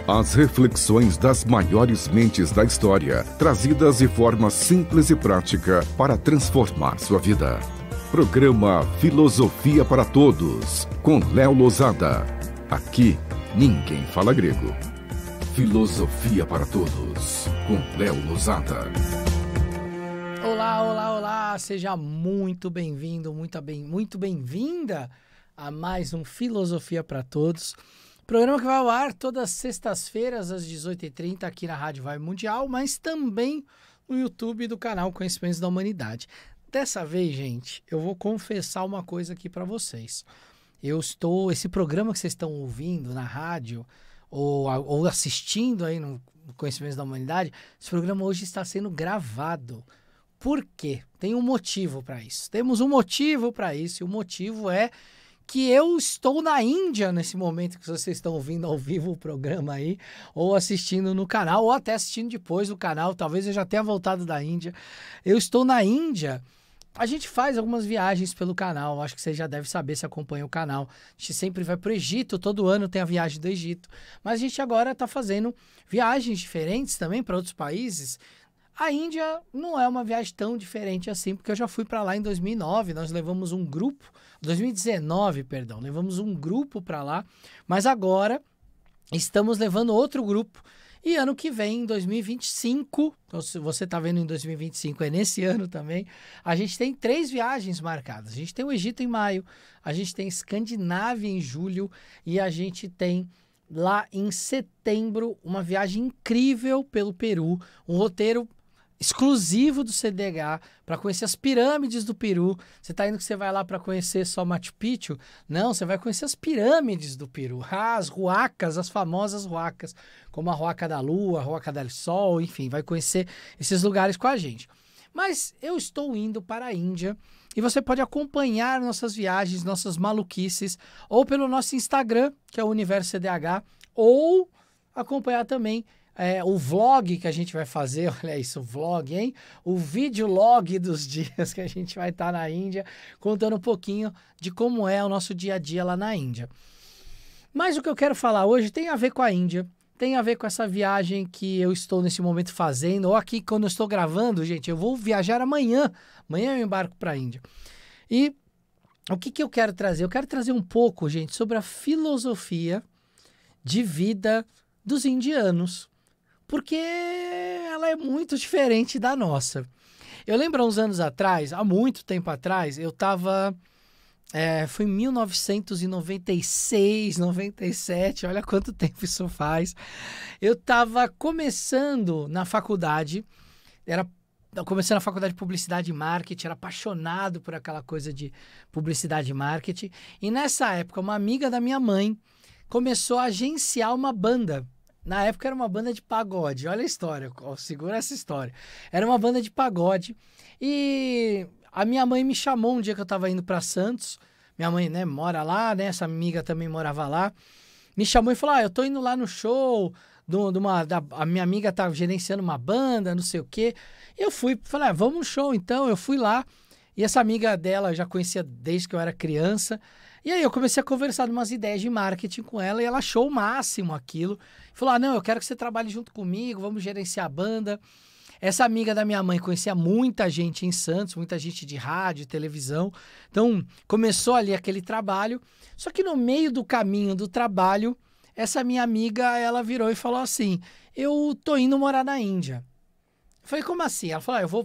As reflexões das maiores mentes da história, trazidas de forma simples e prática para transformar sua vida. Programa Filosofia para Todos, com Léo Lousada. Aqui, ninguém fala grego. Filosofia para Todos, com Léo Lousada. Olá, olá, olá! Seja muito bem-vindo, muito bem-vinda a mais um Filosofia para Todos. Programa que vai ao ar todas as sextas-feiras às 18h30 aqui na Rádio Vibe Mundial, mas também no YouTube do canal Conhecimentos da Humanidade. Dessa vez, gente, eu vou confessar uma coisa aqui para vocês. Esse programa que vocês estão ouvindo na rádio ou assistindo aí no Conhecimentos da Humanidade, esse programa hoje está sendo gravado. Por quê? Tem um motivo para isso. Temos um motivo para isso e o motivo é que eu estou na Índia nesse momento que vocês estão ouvindo ao vivo o programa aí, ou assistindo no canal, ou até assistindo depois no canal, talvez eu já tenha voltado da Índia. Eu estou na Índia, a gente faz algumas viagens pelo canal, acho que você já deve saber se acompanha o canal. A gente sempre vai para o Egito, todo ano tem a viagem do Egito, mas a gente agora está fazendo viagens diferentes também para outros países. A Índia não é uma viagem tão diferente assim, porque eu já fui para lá em 2009, nós levamos um grupo, 2019, perdão, levamos um grupo para lá, mas agora estamos levando outro grupo e ano que vem, em 2025, então se você está vendo em 2025, é nesse ano também, a gente tem 3 viagens marcadas. A gente tem o Egito em maio, a gente tem Escandinávia em julho e a gente tem lá em setembro uma viagem incrível pelo Peru, um roteiro exclusivo do CDH para conhecer as pirâmides do Peru. Você está indo que você vai lá para conhecer só Machu Picchu? Não, você vai conhecer as pirâmides do Peru, as huacas, as famosas huacas, como a Huaca da Lua, a Huaca del Sol, enfim, vai conhecer esses lugares com a gente. Mas eu estou indo para a Índia e você pode acompanhar nossas viagens, nossas maluquices, ou pelo nosso Instagram, que é o Universo CDH, ou acompanhar também o vlog que a gente vai fazer, olha isso, o vlog, hein? O videolog dos dias que a gente vai estar na Índia, contando um pouquinho de como é o nosso dia a dia lá na Índia. Mas o que eu quero falar hoje tem a ver com a Índia, tem a ver com essa viagem que eu estou nesse momento fazendo, ou aqui quando eu estou gravando, gente, eu vou viajar amanhã eu embarco para a Índia. E o que eu quero trazer? Eu quero trazer um pouco, gente, sobre a filosofia de vida dos indianos, porque ela é muito diferente da nossa. Eu lembro há uns anos atrás, há muito tempo atrás, eu estava... foi em 1996, 97, olha quanto tempo isso faz. Eu estava começando na faculdade, começando a faculdade de Publicidade e Marketing, era apaixonado por aquela coisa de Publicidade e Marketing. E nessa época, uma amiga da minha mãe começou a agenciar uma banda. Na época era uma banda de pagode, olha a história, segura essa história. Era uma banda de pagode e a minha mãe me chamou um dia que eu estava indo para Santos. Minha mãe, né, mora lá, né, essa amiga também morava lá. Me chamou e falou, eu tô indo lá no show, a minha amiga tá gerenciando uma banda, não sei o quê. Eu fui, falei, vamos no show então. Eu fui lá e essa amiga dela eu já conhecia desde que eu era criança. E aí eu comecei a conversar de umas ideias de marketing com ela e ela achou o máximo aquilo. Falou, não, eu quero que você trabalhe junto comigo, vamos gerenciar a banda. Essa amiga da minha mãe conhecia muita gente em Santos, muita gente de rádio, televisão. Então começou ali aquele trabalho. Só que no meio do caminho do trabalho, essa minha amiga, ela virou e falou assim, eu tô indo morar na Índia. Eu falei, como assim? Ela falou, eu vou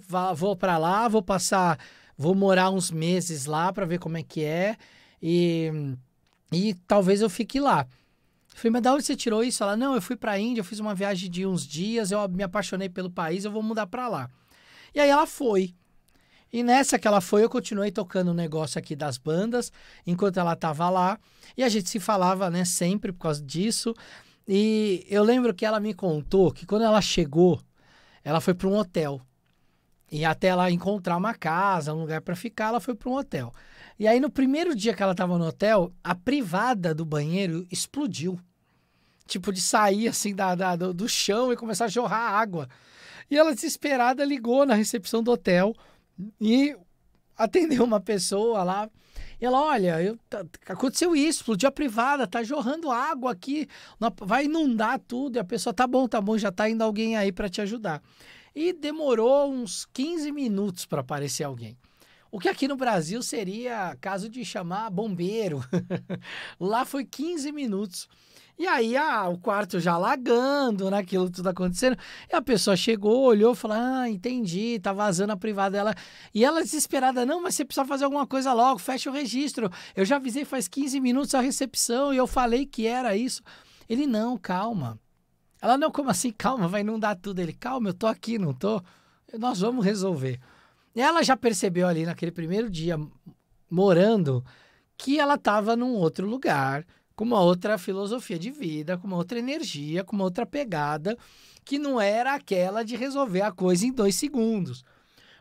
para lá, vou morar uns meses lá para ver como é que é. E talvez eu fique lá. Eu falei, mas da onde você tirou isso? Ela, não, eu fui pra Índia, eu fiz uma viagem de uns dias, eu me apaixonei pelo país, eu vou mudar pra lá. E aí ela foi. E nessa que ela foi, eu continuei tocando o negócio aqui das bandas, enquanto ela tava lá. E a gente se falava, né, sempre por causa disso. E eu lembro que ela me contou que quando ela chegou, ela foi para um hotel. E até ela encontrar uma casa, um lugar para ficar, ela foi para um hotel. E aí, no primeiro dia que ela estava no hotel, a privada do banheiro explodiu. Tipo, de sair assim do chão e começar a jorrar água. E ela, desesperada, ligou na recepção do hotel e atendeu uma pessoa lá. E ela, olha, aconteceu isso, explodiu a privada, tá jorrando água aqui, vai inundar tudo. E a pessoa, tá bom, já tá indo alguém aí para te ajudar. E demorou uns 15 minutos para aparecer alguém. O que aqui no Brasil seria caso de chamar bombeiro. Lá foi 15 minutos. E aí, o quarto já alagando, né? Aquilo tudo acontecendo. E a pessoa chegou, olhou, falou, entendi, tá vazando a privada dela. E ela desesperada, não, mas você precisa fazer alguma coisa logo, fecha o registro. Eu já avisei faz 15 minutos a recepção e eu falei que era isso. Ele, não, calma. Ela, não, como assim? Calma, vai inundar tudo. Ele, calma, eu tô aqui, não tô? Nós vamos resolver. E ela já percebeu ali naquele primeiro dia, morando, que ela estava num outro lugar, com uma outra filosofia de vida, com uma outra energia, com uma outra pegada, que não era aquela de resolver a coisa em 2 segundos.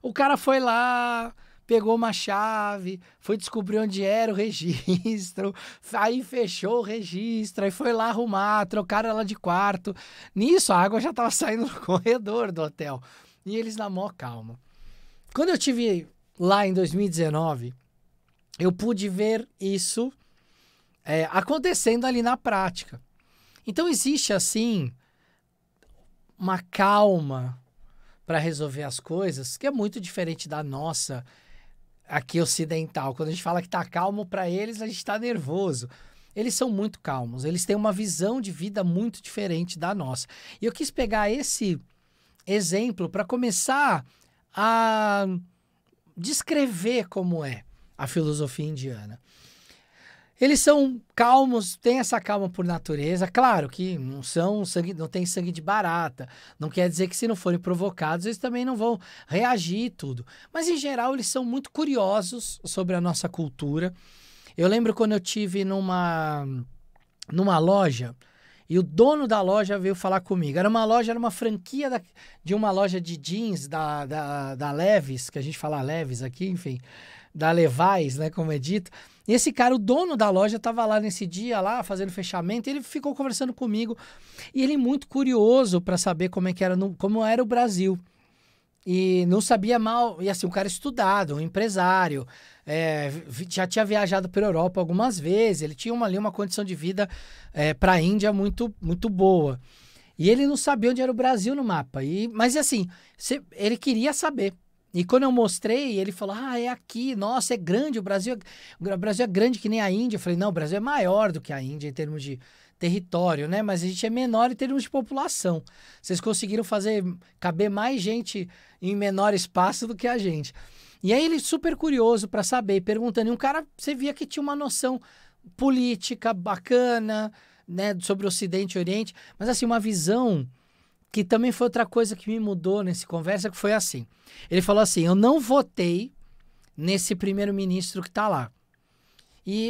O cara foi lá, pegou uma chave, foi descobrir onde era o registro, aí fechou o registro, aí foi lá arrumar, trocaram ela de quarto. Nisso, a água já estava saindo no corredor do hotel. E eles na maior calma. Quando eu estive lá em 2019, eu pude ver isso acontecendo ali na prática. Então existe, assim, uma calma para resolver as coisas que é muito diferente da nossa aqui ocidental. Quando a gente fala que tá calmo para eles, a gente tá nervoso. Eles são muito calmos, eles têm uma visão de vida muito diferente da nossa. E eu quis pegar esse exemplo para começar a descrever como é a filosofia indiana. Eles são calmos, têm essa calma por natureza. Claro que não tem sangue de barata. Não quer dizer que se não forem provocados, eles também não vão reagir e tudo. Mas, em geral, eles são muito curiosos sobre a nossa cultura. Eu lembro quando eu estive numa loja e o dono da loja veio falar comigo. Era uma franquia de uma loja de jeans da Levi's, que a gente fala Levi's aqui, enfim, da Levi's, né, como é dito. E esse cara, o dono da loja, estava lá nesse dia, lá fazendo fechamento, e ele ficou conversando comigo. E ele muito curioso para saber como era o Brasil. E não sabia mal, e assim, um cara estudado, um empresário, já tinha viajado para a Europa algumas vezes, ele tinha ali uma condição de vida para a Índia muito, muito boa. E ele não sabia onde era o Brasil no mapa. Mas assim, ele queria saber. E quando eu mostrei, ele falou, é aqui, nossa, é grande, o Brasil é grande que nem a Índia. Eu falei, não, o Brasil é maior do que a Índia em termos de território, né? Mas a gente é menor em termos de população. Vocês conseguiram caber mais gente em menor espaço do que a gente. E aí ele super curioso para saber, perguntando, e um cara, você via que tinha uma noção política bacana, né, sobre o Ocidente e Oriente, mas assim, uma visão que também foi outra coisa que me mudou nessa conversa, que foi assim. Ele falou assim, eu não votei nesse primeiro-ministro que está lá.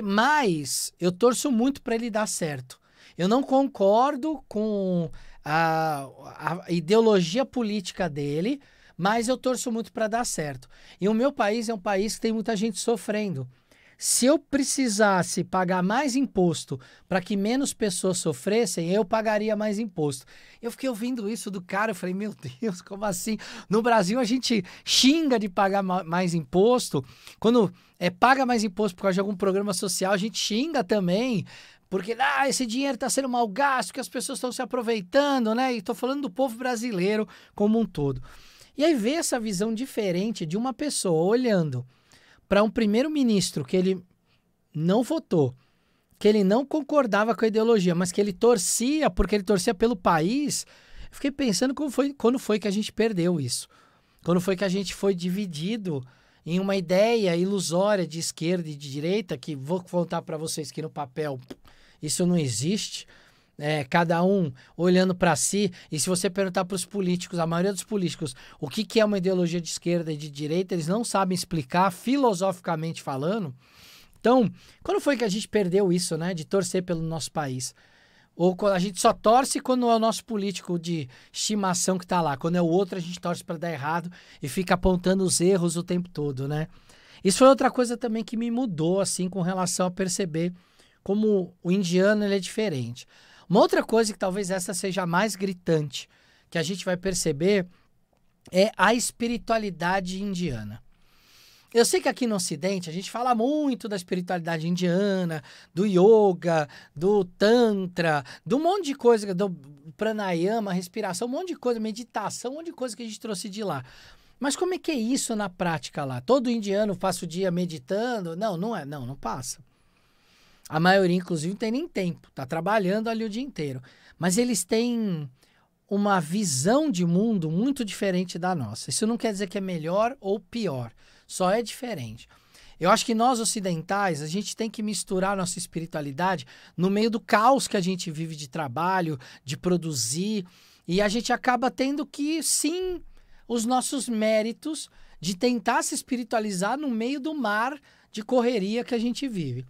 Mas eu torço muito para ele dar certo. Eu não concordo com a ideologia política dele, mas eu torço muito para dar certo. E o meu país é um país que tem muita gente sofrendo. Se eu precisasse pagar mais imposto para que menos pessoas sofressem, eu pagaria mais imposto. Eu fiquei ouvindo isso do cara, eu falei, meu Deus, como assim? No Brasil a gente xinga de pagar mais imposto. Quando paga mais imposto por causa de algum programa social, a gente xinga também. Porque esse dinheiro está sendo mal gasto, que as pessoas estão se aproveitando, né? E estou falando do povo brasileiro como um todo. E aí ver essa visão diferente de uma pessoa olhando para um primeiro-ministro que ele não votou, que ele não concordava com a ideologia, mas que ele torcia, porque ele torcia pelo país, eu fiquei pensando quando foi que a gente perdeu isso. Quando foi que a gente foi dividido em uma ideia ilusória de esquerda e de direita, que vou contar para vocês que no papel isso não existe. Cada um olhando para si, e se você perguntar para os políticos, a maioria dos políticos, o que é uma ideologia de esquerda e de direita, eles não sabem explicar, filosoficamente falando. Então, quando foi que a gente perdeu isso, né, de torcer pelo nosso país? Ou quando a gente só torce quando é o nosso político de estimação que está lá, quando é o outro a gente torce para dar errado e fica apontando os erros o tempo todo, né? Isso foi outra coisa também que me mudou, assim, com relação a perceber como o indiano ele é diferente. Uma outra coisa que talvez essa seja mais gritante, que a gente vai perceber, é a espiritualidade indiana. Eu sei que aqui no Ocidente a gente fala muito da espiritualidade indiana, do yoga, do tantra, do um monte de coisa, do pranayama, respiração, um monte de coisa, meditação, um monte de coisa que a gente trouxe de lá. Mas como é que é isso na prática lá? Todo indiano passa o dia meditando? Não, não é, não passa. A maioria, inclusive, não tem nem tempo, tá trabalhando ali o dia inteiro. Mas eles têm uma visão de mundo muito diferente da nossa. Isso não quer dizer que é melhor ou pior, só é diferente. Eu acho que nós ocidentais, a gente tem que misturar nossa espiritualidade no meio do caos que a gente vive de trabalho, de produzir, e a gente acaba tendo que, sim, os nossos méritos de tentar se espiritualizar no meio do mar de correria que a gente vive.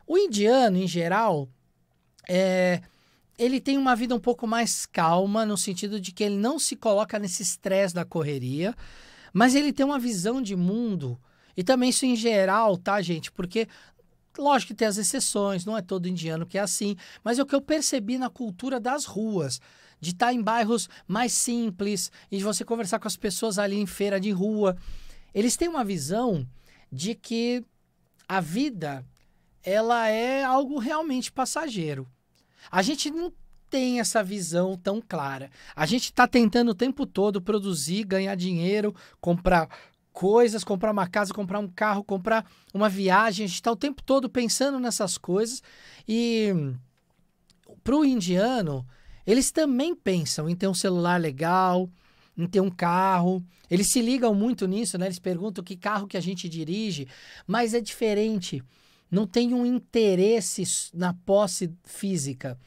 O indiano, em geral, ele tem uma vida um pouco mais calma, no sentido de que ele não se coloca nesse estresse da correria, mas ele tem uma visão de mundo, e também isso em geral, tá, gente? Porque, lógico que tem as exceções, não é todo indiano que é assim, mas é o que eu percebi na cultura das ruas, de estar em bairros mais simples, e de você conversar com as pessoas ali em feira de rua. Eles têm uma visão de que a vida, ela é algo realmente passageiro. A gente não tem essa visão tão clara. A gente está tentando o tempo todo produzir, ganhar dinheiro, comprar coisas, comprar uma casa, comprar um carro, comprar uma viagem. A gente está o tempo todo pensando nessas coisas. E para o indiano, eles também pensam em ter um celular legal, em ter um carro. Eles se ligam muito nisso, né? Eles perguntam que carro que a gente dirige, mas é diferente. Não tem um interesse na posse física.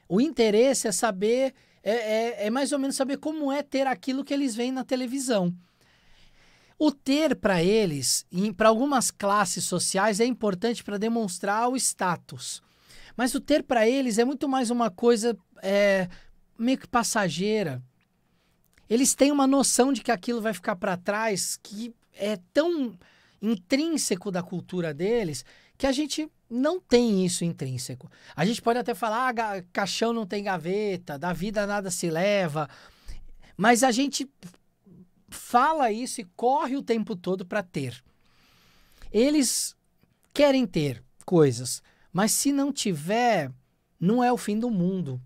O interesse é saber, é mais ou menos saber como é ter aquilo que eles veem na televisão. O ter para eles, para algumas classes sociais, é importante para demonstrar o status. Mas o ter para eles é muito mais uma coisa meio que passageira. Eles têm uma noção de que aquilo vai ficar para trás, que é tão intrínseco da cultura deles, que a gente não tem isso intrínseco. A gente pode até falar, caixão não tem gaveta, da vida nada se leva, mas a gente fala isso e corre o tempo todo para ter. Eles querem ter coisas, mas se não tiver, não é o fim do mundo.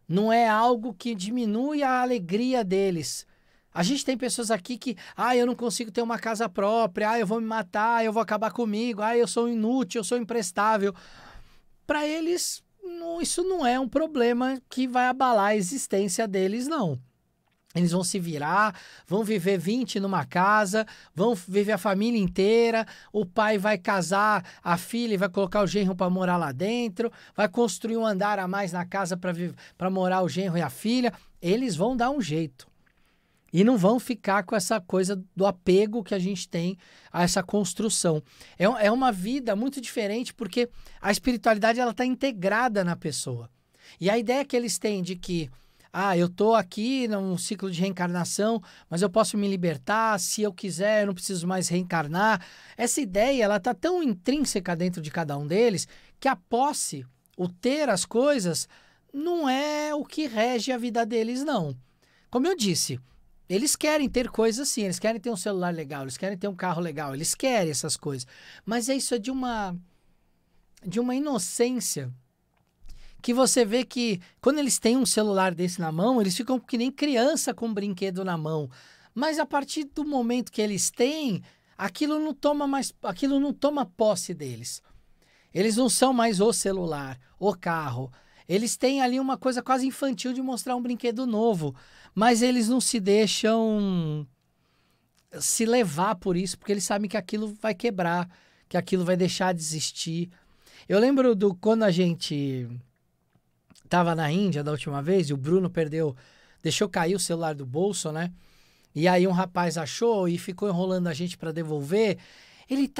Não é algo que diminui a alegria deles. A gente tem pessoas aqui que, eu não consigo ter uma casa própria, eu vou me matar, eu vou acabar comigo, eu sou inútil, eu sou imprestável. Para eles, isso não é um problema que vai abalar a existência deles, não. Eles vão se virar, vão viver 20 numa casa, vão viver a família inteira, o pai vai casar a filha e vai colocar o genro para morar lá dentro, vai construir um andar a mais na casa para morar o genro e a filha. Eles vão dar um jeito. E não vão ficar com essa coisa do apego que a gente tem a essa construção. É uma vida muito diferente porque a espiritualidade está integrada na pessoa. E a ideia que eles têm de que eu estou aqui num ciclo de reencarnação, mas eu posso me libertar, se eu quiser, eu não preciso mais reencarnar. Essa ideia, ela está tão intrínseca dentro de cada um deles, que a posse, o ter as coisas, não é o que rege a vida deles, não. Como eu disse, eles querem ter coisas assim, eles querem ter um celular legal, eles querem ter um carro legal, eles querem essas coisas. Mas isso é de uma inocência que você vê que quando eles têm um celular desse na mão, eles ficam que nem criança com um brinquedo na mão. Mas a partir do momento que eles têm, aquilo não toma posse deles. Eles não são mais o celular, o carro. Eles têm ali uma coisa quase infantil de mostrar um brinquedo novo, mas eles não se deixam se levar por isso, porque eles sabem que aquilo vai quebrar, que aquilo vai deixar de existir. Eu lembro quando a gente estava na Índia da última vez, e o Bruno deixou cair o celular do bolso, né? E aí um rapaz achou e ficou enrolando a gente para devolver. Ele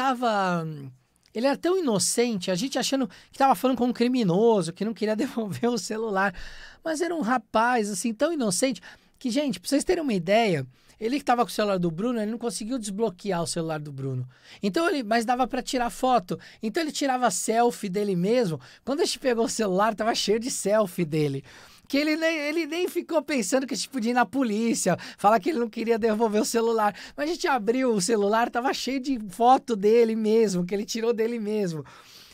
era tão inocente, a gente achando que estava falando com um criminoso, que não queria devolver o celular. Mas era um rapaz, assim, tão inocente, que, gente, para vocês terem uma ideia, Ele que tava com o celular do Bruno, ele não conseguiu desbloquear o celular do Bruno. Então mas dava para tirar foto. Então ele tirava selfie dele mesmo. Quando a gente pegou o celular, tava cheio de selfie dele. Que ele nem ficou pensando que a gente podia ir na polícia, falar que ele não queria devolver o celular. Mas a gente abriu o celular, tava cheio de foto dele mesmo, que ele tirou dele mesmo.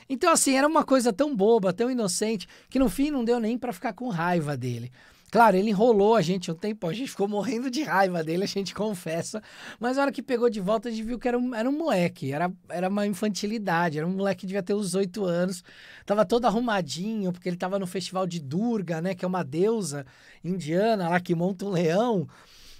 Então, assim, era uma coisa tão boba, tão inocente, que no fim não deu nem pra ficar com raiva dele. Claro, ele enrolou a gente um tempo, a gente ficou morrendo de raiva dele, a gente confessa. Mas na hora que pegou de volta, a gente viu que era um moleque, era uma infantilidade, era um moleque que devia ter uns 8 anos. Tava todo arrumadinho, porque ele tava no festival de Durga, né, que é uma deusa indiana lá que monta um leão.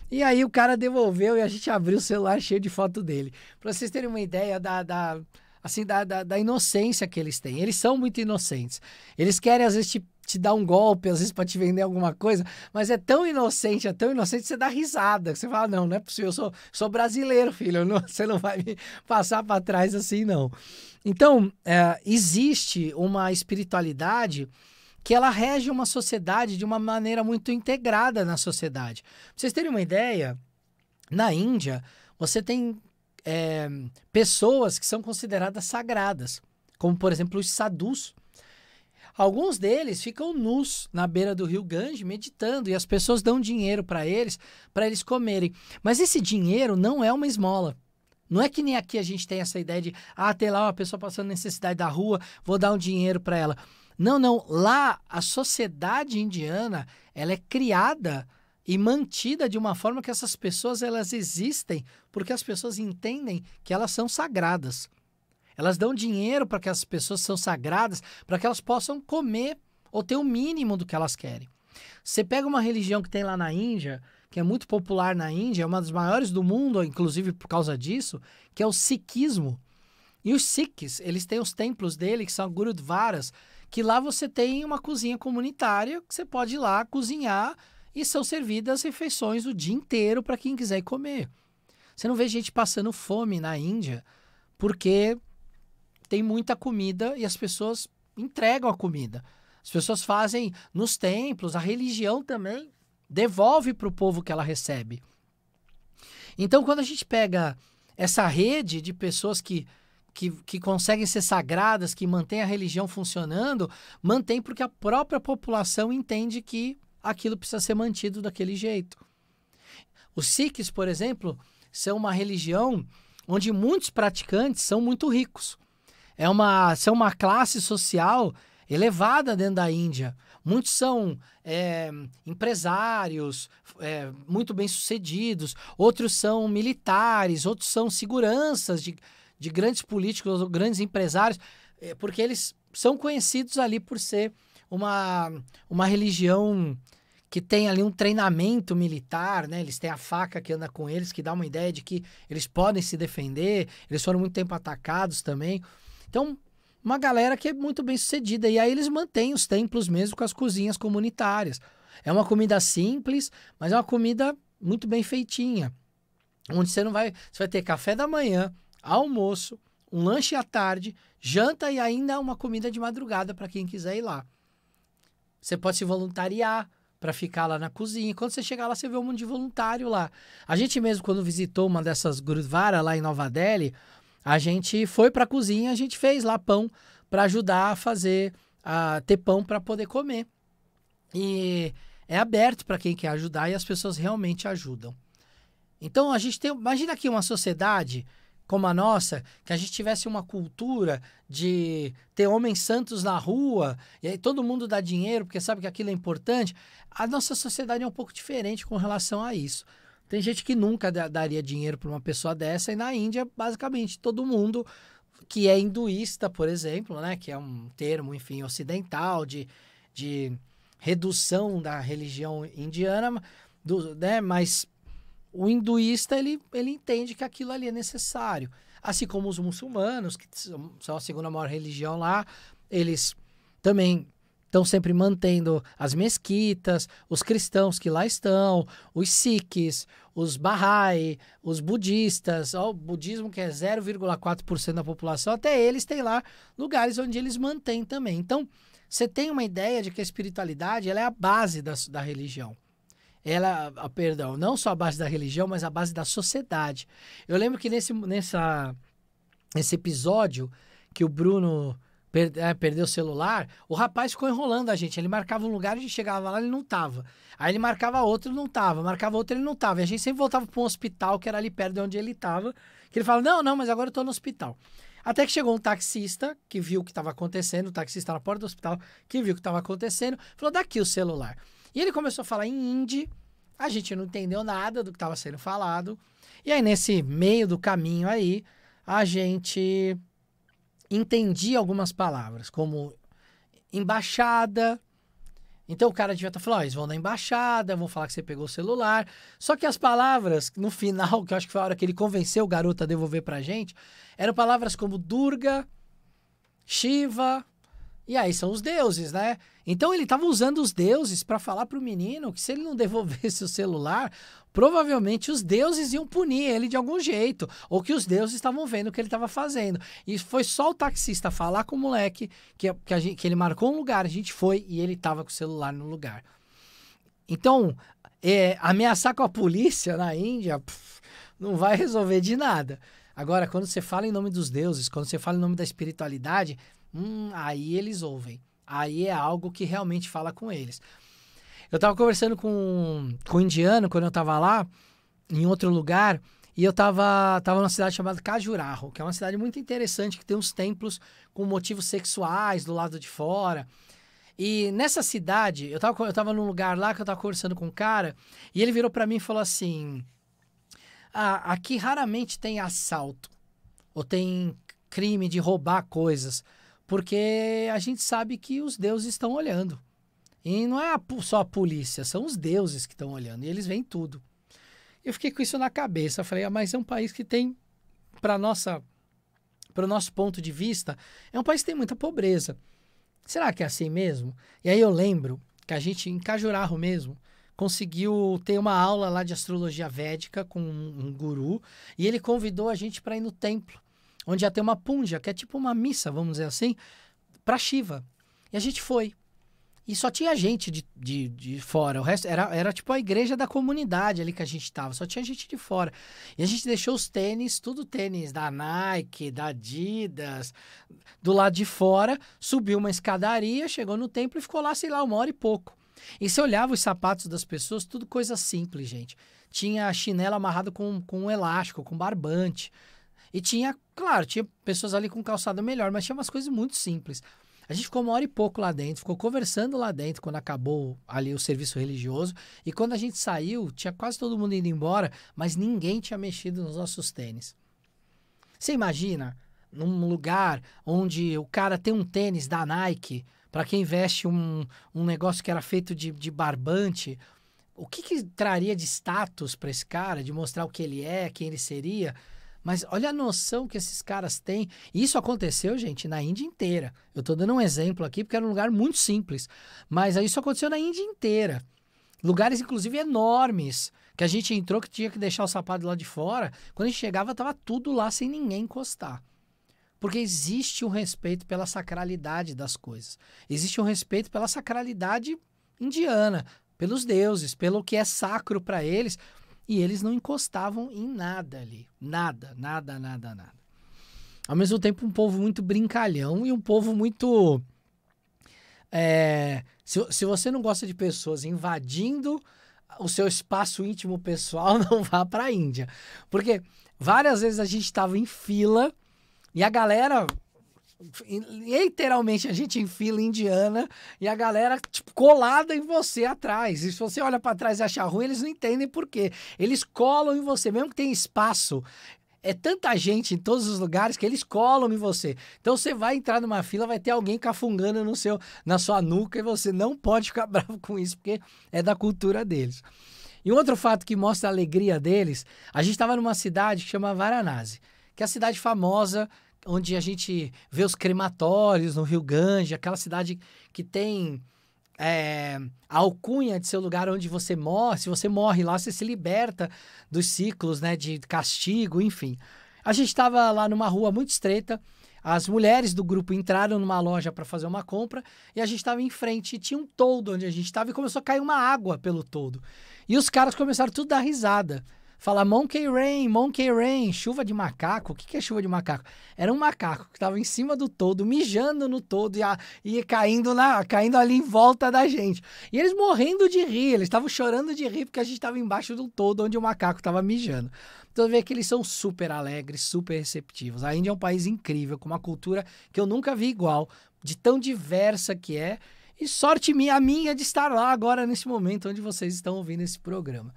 E aí o cara devolveu e a gente abriu o celular cheio de foto dele. Pra vocês terem uma ideia da inocência que eles têm. Eles são muito inocentes. Eles querem, às vezes, te dar um golpe, às vezes, para te vender alguma coisa, mas é tão inocente, que você dá risada. Você fala, não é possível, eu sou brasileiro, filho, você não vai me passar para trás assim, não. Então, existe uma espiritualidade que ela rege uma sociedade de uma maneira muito integrada na sociedade. Pra vocês terem uma ideia, na Índia, você tem pessoas que são consideradas sagradas, como, por exemplo, os sadhus. Alguns deles ficam nus na beira do rio Ganges meditando e as pessoas dão dinheiro para eles comerem. Mas esse dinheiro não é uma esmola. Não é que nem aqui a gente tem essa ideia de, tem lá uma pessoa passando necessidade da rua, vou dar um dinheiro para ela. Não, não. Lá a sociedade indiana, ela é criada e mantida de uma forma que essas pessoas elas existem porque as pessoas entendem que elas são sagradas. Elas dão dinheiro para que as pessoas são sagradas, para que elas possam comer ou ter o mínimo do que elas querem. Você pega uma religião que tem lá na Índia, que é muito popular na Índia, é uma das maiores do mundo, inclusive por causa disso, que é o Sikhismo. E os Sikhs, eles têm os templos dele, que são Gurudwaras, que lá você tem uma cozinha comunitária, que você pode ir lá cozinhar e são servidas refeições o dia inteiro para quem quiser ir comer. Você não vê gente passando fome na Índia, porque tem muita comida e as pessoas entregam a comida. As pessoas fazem nos templos, a religião também devolve para o povo que ela recebe. Então, quando a gente pega essa rede de pessoas que conseguem ser sagradas, que mantém a religião funcionando, mantém porque a própria população entende que aquilo precisa ser mantido daquele jeito. Os Sikhs, por exemplo, são uma religião onde muitos praticantes são muito ricos. São uma classe social elevada dentro da Índia. Muitos são empresários, muito bem-sucedidos, outros são militares, outros são seguranças de grandes políticos ou grandes empresários, porque eles são conhecidos ali por ser uma religião que tem ali um treinamento militar, né? Eles têm a faca que anda com eles, que dá uma ideia de que eles podem se defender, eles foram muito tempo atacados também. Então, uma galera que é muito bem sucedida. E aí eles mantêm os templos mesmo com as cozinhas comunitárias. É uma comida simples, mas é uma comida muito bem feitinha. Onde você vai ter café da manhã, almoço, um lanche à tarde, janta e ainda uma comida de madrugada para quem quiser ir lá. Você pode se voluntariar para ficar lá na cozinha. E quando você chegar lá, você vê um monte de voluntário lá. A gente mesmo, quando visitou uma dessas Gurudwara lá em Nova Delhi, a gente foi para a cozinha, a gente fez lá pão para ajudar a ter pão para poder comer. E é aberto para quem quer ajudar e as pessoas realmente ajudam. Então, imagina aqui uma sociedade como a nossa, que a gente tivesse uma cultura de ter homens santos na rua, e aí todo mundo dá dinheiro porque sabe que aquilo é importante. A nossa sociedade é um pouco diferente com relação a isso. Tem gente que nunca daria dinheiro para uma pessoa dessa, e na Índia, basicamente, todo mundo que é hinduísta, por exemplo, né, que é um termo, enfim, ocidental de redução da religião indiana, né, mas o hinduísta, ele entende que aquilo ali é necessário. Assim como os muçulmanos, que são a segunda maior religião lá, eles também estão sempre mantendo as mesquitas, os cristãos que lá estão, os sikhs, os Bahá'í, os budistas, o budismo que é 0,4% da população, até eles têm lá lugares onde eles mantêm também. Então, você tem uma ideia de que a espiritualidade ela é a base da religião. perdão, não só a base da religião, mas a base da sociedade. Eu lembro que nesse episódio que o Bruno perdeu o celular, o rapaz ficou enrolando a gente. Ele marcava um lugar, a gente chegava lá, ele não tava. Aí ele marcava outro, ele não tava. Marcava outro, ele não tava. E a gente sempre voltava para um hospital que era ali perto de onde ele tava. Que ele falava, não, mas agora eu tô no hospital. Até que chegou um taxista que viu o que estava acontecendo, o taxista na porta do hospital, que viu o que estava acontecendo, falou, daqui o celular. E ele começou a falar em hindi, a gente não entendeu nada do que estava sendo falado. E aí, nesse meio do caminho aí, a gente entendia algumas palavras, como embaixada. Então o cara devia estar falando, eles vão na embaixada, vão falar que você pegou o celular. Só que as palavras, no final, que eu acho que foi a hora que ele convenceu o garoto a devolver pra gente, eram palavras como Durga, Shiva, e aí são os deuses, né? Então ele estava usando os deuses para falar pro menino que se ele não devolvesse o celular, provavelmente os deuses iam punir ele de algum jeito, ou que os deuses estavam vendo o que ele estava fazendo. E foi só o taxista falar com o moleque que ele marcou um lugar, a gente foi e ele estava com o celular no lugar. Então, ameaçar com a polícia na Índia não vai resolver de nada. Agora, quando você fala em nome dos deuses, quando você fala em nome da espiritualidade, aí eles ouvem. Aí é algo que realmente fala com eles. Eu tava conversando com um indiano quando eu tava lá, em outro lugar, e eu tava numa cidade chamada Khajuraho, que é uma cidade muito interessante, que tem uns templos com motivos sexuais do lado de fora. E nessa cidade, eu tava num lugar lá que eu tava conversando com um cara, e ele virou pra mim e falou assim, aqui raramente tem assalto, ou tem crime de roubar coisas, porque a gente sabe que os deuses estão olhando. E não é só a polícia, são os deuses que estão olhando. E eles veem tudo. Eu fiquei com isso na cabeça. Eu falei, mas é um país que tem, para o nosso ponto de vista, é um país que tem muita pobreza. Será que é assim mesmo? E aí eu lembro que a gente, em Khajuraho mesmo, conseguiu ter uma aula lá de astrologia védica com um guru. E ele convidou a gente para ir no templo, onde ia ter uma punja, que é tipo uma missa, vamos dizer assim, para Shiva. E a gente foi. E só tinha gente de fora. O resto era tipo a igreja da comunidade ali que a gente tava. Só tinha gente de fora. E a gente deixou os tênis, tudo tênis da Nike, da Adidas, do lado de fora. Subiu uma escadaria, chegou no templo e ficou lá, sei lá, 1 hora e pouco. E você olhava os sapatos das pessoas, tudo coisa simples, gente. Tinha chinelo amarrado com um elástico, com barbante. E tinha, claro, tinha pessoas ali com calçado melhor, mas tinha umas coisas muito simples. A gente ficou 1 hora e pouco lá dentro, ficou conversando lá dentro quando acabou ali o serviço religioso. E quando a gente saiu, tinha quase todo mundo indo embora, mas ninguém tinha mexido nos nossos tênis. Você imagina, num lugar onde o cara tem um tênis da Nike, para quem veste um negócio que era feito de barbante, o que traria de status para esse cara, de mostrar o que ele é, quem ele seria? Mas olha a noção que esses caras têm. Isso aconteceu, gente, na Índia inteira. Eu estou dando um exemplo aqui porque era um lugar muito simples. Mas isso aconteceu na Índia inteira. Lugares, inclusive, enormes. Que a gente entrou, que tinha que deixar o sapato lá de fora. Quando a gente chegava, estava tudo lá sem ninguém encostar. Porque existe um respeito pela sacralidade das coisas. Existe um respeito pela sacralidade indiana. Pelos deuses, pelo que é sacro para eles. E eles não encostavam em nada ali. Nada. Ao mesmo tempo, um povo muito brincalhão e um povo muito... Se você não gosta de pessoas invadindo o seu espaço íntimo pessoal, não vá para a Índia. Porque várias vezes a gente estava em fila e a galera... Literalmente a gente em fila indiana e a galera tipo, colada em você atrás. E se você olha para trás e achar ruim, eles não entendem por quê. Eles colam em você, mesmo que tenha espaço. É tanta gente em todos os lugares que eles colam em você. Então você vai entrar numa fila, vai ter alguém cafungando na sua nuca e você não pode ficar bravo com isso, porque é da cultura deles. E um outro fato que mostra a alegria deles, a gente estava numa cidade que chama Varanasi, que é a cidade famosa onde a gente vê os crematórios no Rio Ganges, aquela cidade que tem a alcunha de ser o lugar onde você morre. Se você morre lá, você se liberta dos ciclos, né, de castigo, enfim. A gente estava lá numa rua muito estreita, As mulheres do grupo entraram numa loja para fazer uma compra e a gente estava em frente e tinha um toldo onde a gente estava e começou a cair uma água pelo toldo. E os caras começaram tudo a dar risada. Falar Monkey Rain, chuva de macaco. O que é chuva de macaco? Era um macaco que estava em cima do toldo, mijando no toldo e caindo ali em volta da gente. E eles morrendo de rir, eles estavam chorando de rir porque a gente estava embaixo do toldo onde o macaco estava mijando. Então vê que eles são super alegres, super receptivos. A Índia é um país incrível, com uma cultura que eu nunca vi igual, de tão diversa que é. E sorte minha de estar lá agora nesse momento onde vocês estão ouvindo esse programa.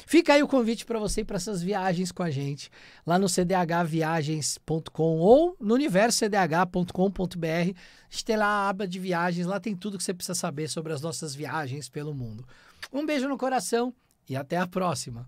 Fica aí o convite para você ir para essas viagens com a gente, lá no cdhviagens.com ou no universocdh.com.br. A gente tem lá a aba de viagens, lá tem tudo que você precisa saber sobre as nossas viagens pelo mundo. Um beijo no coração e até a próxima!